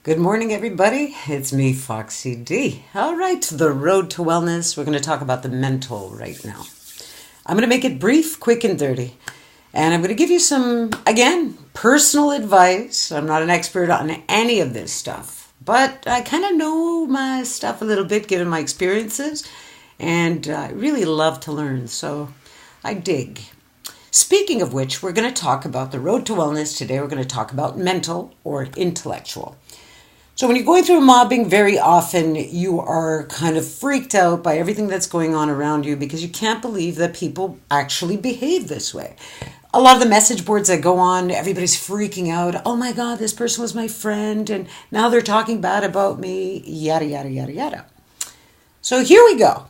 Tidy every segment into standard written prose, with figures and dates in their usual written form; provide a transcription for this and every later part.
Good morning, everybody. It's me, Foxy D. All right, the road to wellness. We're going to talk about the mental right now. I'm going to make it brief, quick, and dirty. And I'm going to give you some, again, personal advice. I'm not an expert on any of this stuff, but I kind of know my stuff a little bit given my experiences, and I really love to learn, so I dig. Speaking of which, we're going to talk about the road to wellness. Today we're going to talk about mental or intellectual. So when you're going through mobbing, very often you are kind of freaked out by everything that's going on around you because you can't believe that people actually behave this way. A lot of the message boards that go on, everybody's freaking out. Oh my God, this person was my friend and now they're talking bad about me, yada, yada, yada, yada. So here we go.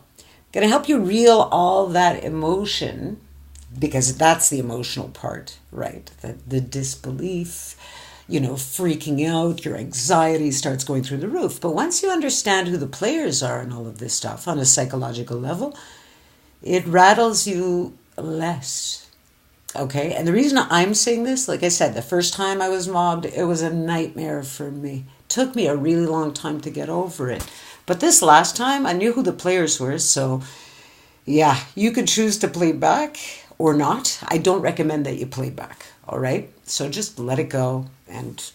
Going to help you reel all that emotion, because that's the emotional part, right? The disbelief, freaking out, your anxiety starts going through the roof. But once you understand who the players are and all of this stuff on a psychological level, it rattles you less. Okay? And the reason I'm saying this, like I said, the first time I was mobbed, it was a nightmare for me. It took me a really long time to get over it. But this last time, I knew who the players were, so yeah, you could choose to play back or not. I don't recommend that you play back, all right? So just let it go, and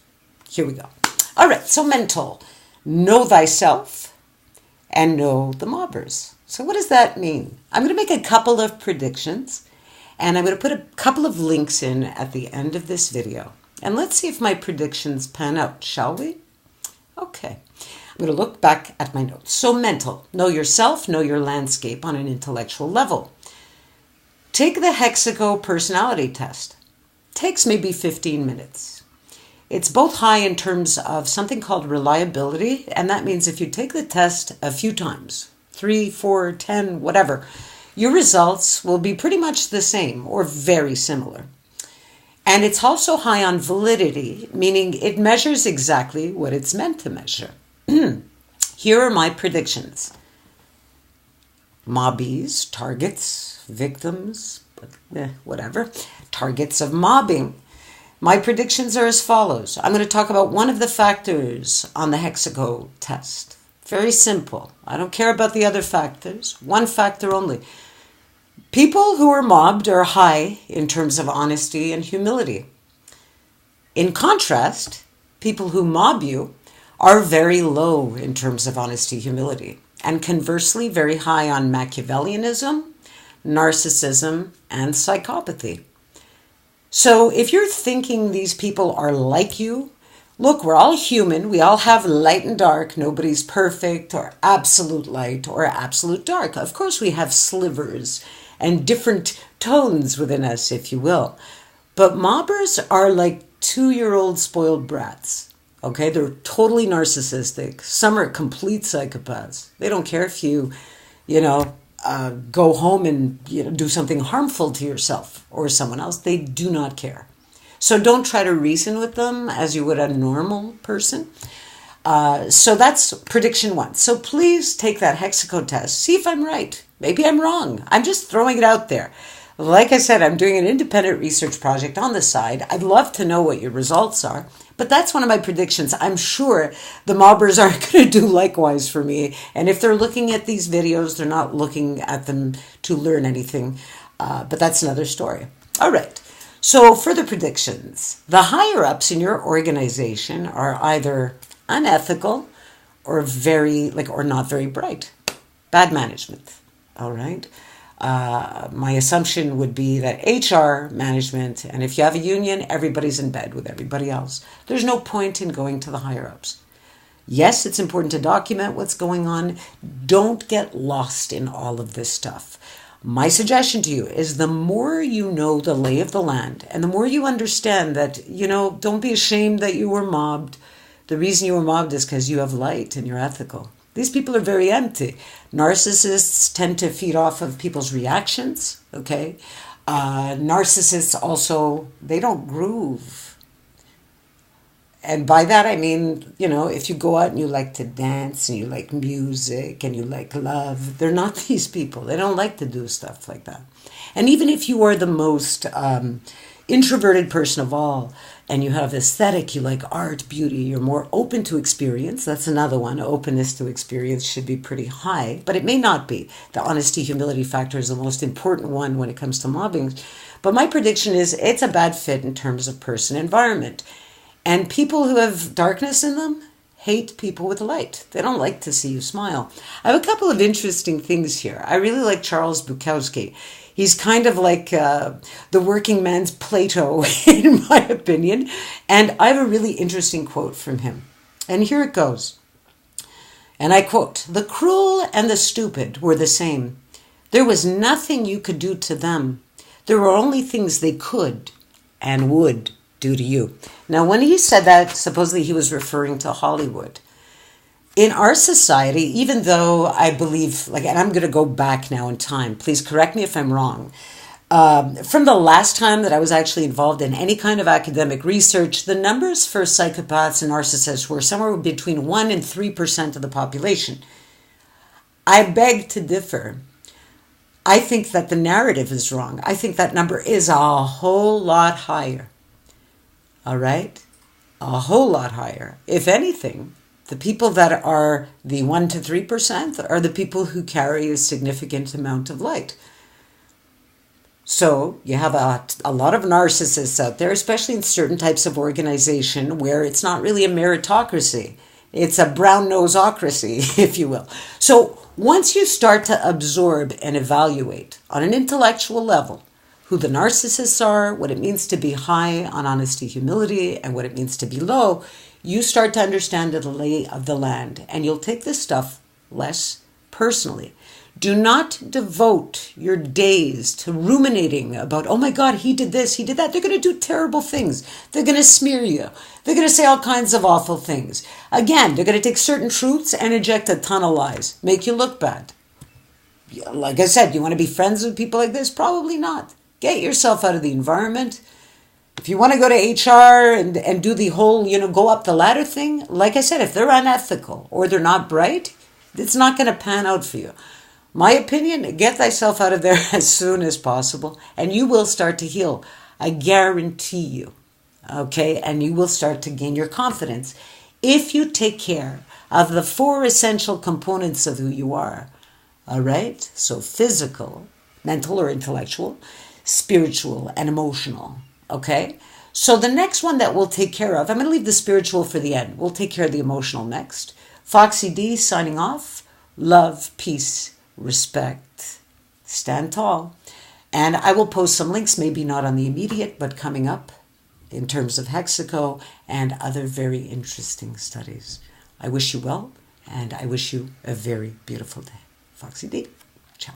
here we go. All right, so mental. Know thyself and know the mobbers. So what does that mean? I'm going to make a couple of predictions, and I'm going to put a couple of links in at the end of this video. And let's see if my predictions pan out, shall we? Okay. I'm going to look back at my notes. So mental. Know yourself, know your landscape on an intellectual level. Take the Hexaco personality test. Takes maybe 15 minutes. It's both high in terms of something called reliability, and that means if you take the test a few times, 3, 4, 10, whatever, your results will be pretty much the same or very similar. And it's also high on validity, meaning it measures exactly what it's meant to measure. Here are my predictions. Mobbies, targets, victims, whatever, targets of mobbing. My predictions are as follows. I'm going to talk about one of the factors on the Hexaco test. Very simple. I don't care about the other factors. One factor only. People who are mobbed are high in terms of honesty and humility. In contrast, people who mob you are very low in terms of honesty, humility, and conversely very high on Machiavellianism, narcissism, and psychopathy. So if you're thinking these people are like you, look, we're all human. We all have light and dark. Nobody's perfect or absolute light or absolute dark. Of course, we have slivers and different tones within us, if you will. But mobbers are like 2-year-old spoiled brats. Okay, they're totally narcissistic. Some are complete psychopaths. They don't care if you, go home and do something harmful to yourself or someone else. They do not care. So don't try to reason with them as you would a normal person. So that's prediction 1. So please take that Hexaco test. See if I'm right. Maybe I'm wrong. I'm just throwing it out there. Like I said, I'm doing an independent research project on the side. I'd love to know what your results are. But that's one of my predictions. I'm sure the mobbers aren't going to do likewise for me. And if they're looking at these videos, they're not looking at them to learn anything. But that's another story. All right. So further predictions. The higher ups in your organization are either unethical or or not very bright. Bad management. All right. My assumption would be that HR, management, and if you have a union, everybody's in bed with everybody else. There's no point in going to the higher ups. Yes, it's important to document what's going on. Don't get lost in all of this stuff. My suggestion to you is the more you know the lay of the land and the more you understand that, don't be ashamed that you were mobbed. The reason you were mobbed is because you have light and you're ethical. These people are very empty. Narcissists tend to feed off of people's reactions, okay? Narcissists also, they don't groove. And by that I mean, if you go out and you like to dance and you like music and you like love, they're not these people. They don't like to do stuff like that. And even if you are the most, introverted person of all, and you have aesthetic, you like art, beauty, you're more open to experience. That's another one. Openness to experience should be pretty high, but it may not be. The honesty, humility factor is the most important one when it comes to mobbing. But my prediction is it's a bad fit in terms of person environment. And people who have darkness in them hate people with light. They don't like to see you smile. I have a couple of interesting things here. I really like Charles Bukowski. He's kind of like the working man's Plato, in my opinion. And I have a really interesting quote from him. And here it goes. And I quote, "The cruel and the stupid were the same. There was nothing you could do to them. There were only things they could and would do to you." Now, when he said that, supposedly he was referring to Hollywood. In our society, even though I believe, and I'm going to go back now in time, please correct me if I'm wrong. From the last time that I was actually involved in any kind of academic research, the numbers for psychopaths and narcissists were somewhere between 1% and 3% of the population. I beg to differ. I think that the narrative is wrong. I think that number is a whole lot higher. All right? A whole lot higher. If anything, the people that are the 1% to 3% are the people who carry a significant amount of light. So you have a lot of narcissists out there, especially in certain types of organization where it's not really a meritocracy. It's a brown-nosocracy, if you will. So once you start to absorb and evaluate on an intellectual level who the narcissists are, what it means to be high on honesty, humility, and what it means to be low, you start to understand the lay of the land, and you'll take this stuff less personally. Do not devote your days to ruminating about, oh my God, he did this, he did that. They're going to do terrible things. They're going to smear you. They're going to say all kinds of awful things. Again, they're going to take certain truths and inject a ton of lies, make you look bad. Like I said, you want to be friends with people like this? Probably not. Get yourself out of the environment. If you want to go to HR and do the whole, go up the ladder thing, like I said, if they're unethical or they're not bright, it's not going to pan out for you. My opinion, get thyself out of there as soon as possible and you will start to heal. I guarantee you. Okay? And you will start to gain your confidence if you take care of the 4 essential components of who you are. All right? So physical, mental or intellectual, spiritual, and emotional. Okay? So the next one that we'll take care of, I'm going to leave the spiritual for the end. We'll take care of the emotional next. Foxy D signing off. Love, peace, respect. Stand tall. And I will post some links, maybe not on the immediate, but coming up in terms of Hexaco and other very interesting studies. I wish you well, and I wish you a very beautiful day. Foxy D. Ciao.